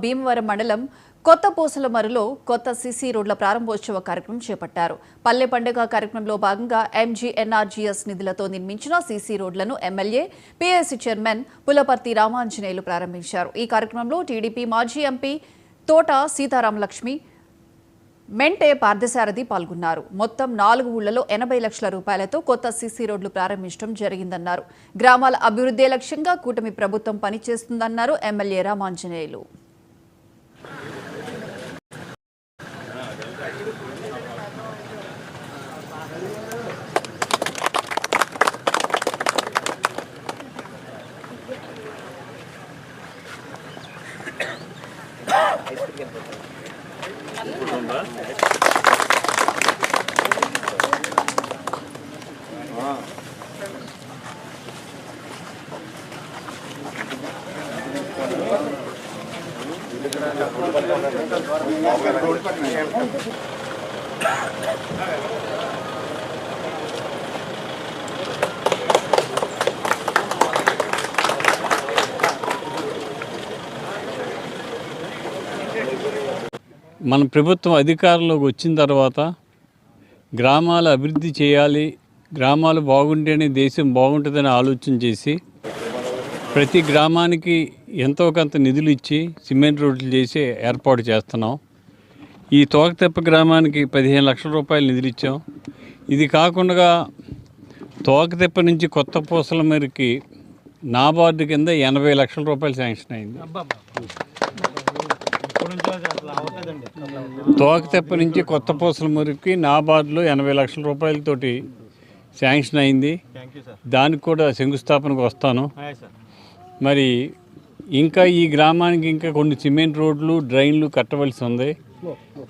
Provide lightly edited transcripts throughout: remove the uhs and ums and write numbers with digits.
భీమవరం మండలం కొత్త పూసలమరులో కొత్త సీసీ రోడ్ల ప్రారంభోత్సవ కార్యక్రమం చేపట్టారు. పల్లె పండుగ కార్యక్రమంలో భాగంగా ఎంజీఎన్ఆర్జీఎస్ నిధులతో నిర్మించిన సీసీ రోడ్లను MLA PSC chairman Pulaparthi Ramanjaneyulu ప్రారంభించారు. ఈ కార్యక్రమంలో టీడీపీ మాజీ ఎంపీ తోట సీతారామలక్ష్మి, మెంటే పార్థసారథి పాల్గొన్నారు. మొత్తం 4 ఊళ్లలో 80 లక్షల రూపాయలతో కొత్త సీసీ రోడ్లు ప్రారంభించడం జరిగిందన్నారు. గ్రామాల అభివృద్ధి లక్ష్యంగా కూటమి ప్రభుత్వం పనిచేస్తుందన్నారు ఎమ్మెల్యే రామాంజనేయులు. మన ప్రభుత్వం అధికారంలోకి వచ్చిన తర్వాత గ్రామాల అభివృద్ధి చేయాలి, గ్రామాలు బాగుంటేనే దేశం బాగుంటుందని ఆలోచన చేసి ప్రతి గ్రామానికి ఎంతో కొంత నిధులు ఇచ్చి సిమెంట్ రోడ్లు చేసి ఏర్పాటు చేస్తున్నాం. ఈ తోకతెప్ప గ్రామానికి 15 లక్షల రూపాయలు నిధులు ఇచ్చాం. ఇది కాకుండా తోకతెప్ప నుంచి కొత్త పూసల మేరకి నాబార్డు కింద 80 లక్షల రూపాయలు శాంక్షన్ అయింది. తోకతెప్ప నుంచి కొత్త పూసల మేరకి నాబార్డులో 80 లక్షల రూపాయలతోటి శాంక్షన్ అయింది. దానికి కూడా శంకుస్థాపనకు వస్తాను. మరి ఇంకా ఈ గ్రామానికి ఇంకా కొన్ని సిమెంట్ రోడ్లు, డ్రైన్లు కట్టవలసి ఉంది.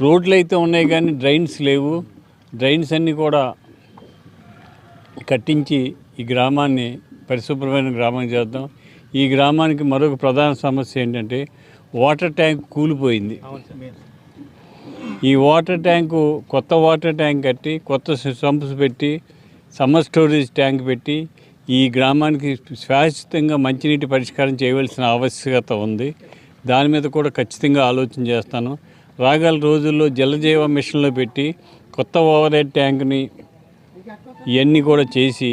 రోడ్లు అయితే ఉన్నాయి కానీ డ్రైన్స్ లేవు. డ్రైన్స్ అన్నీ కూడా కట్టించి ఈ గ్రామాన్ని పరిశుభ్రమైన గ్రామం చేద్దాం. ఈ గ్రామానికి మరొక ప్రధాన సమస్య ఏంటంటే వాటర్ ట్యాంక్ కూలిపోయింది. ఈ వాటర్ ట్యాంకు కొత్త వాటర్ ట్యాంక్ కట్టి కొత్త సంప్స్ పెట్టి సమ్మర్ స్టోరేజ్ ట్యాంక్ పెట్టి ఈ గ్రామానికి శాశ్వతంగా మంచినీటి పరిష్కారం చేయవలసిన ఆవశ్యకత ఉంది. దాని మీద కూడా ఖచ్చితంగా ఆలోచన చేస్తాను. రాగల రోజుల్లో జలజీవ మిషన్లో పెట్టి కొత్త ఓవర్ హెడ్ ట్యాంక్ని ఇవన్నీ కూడా చేసి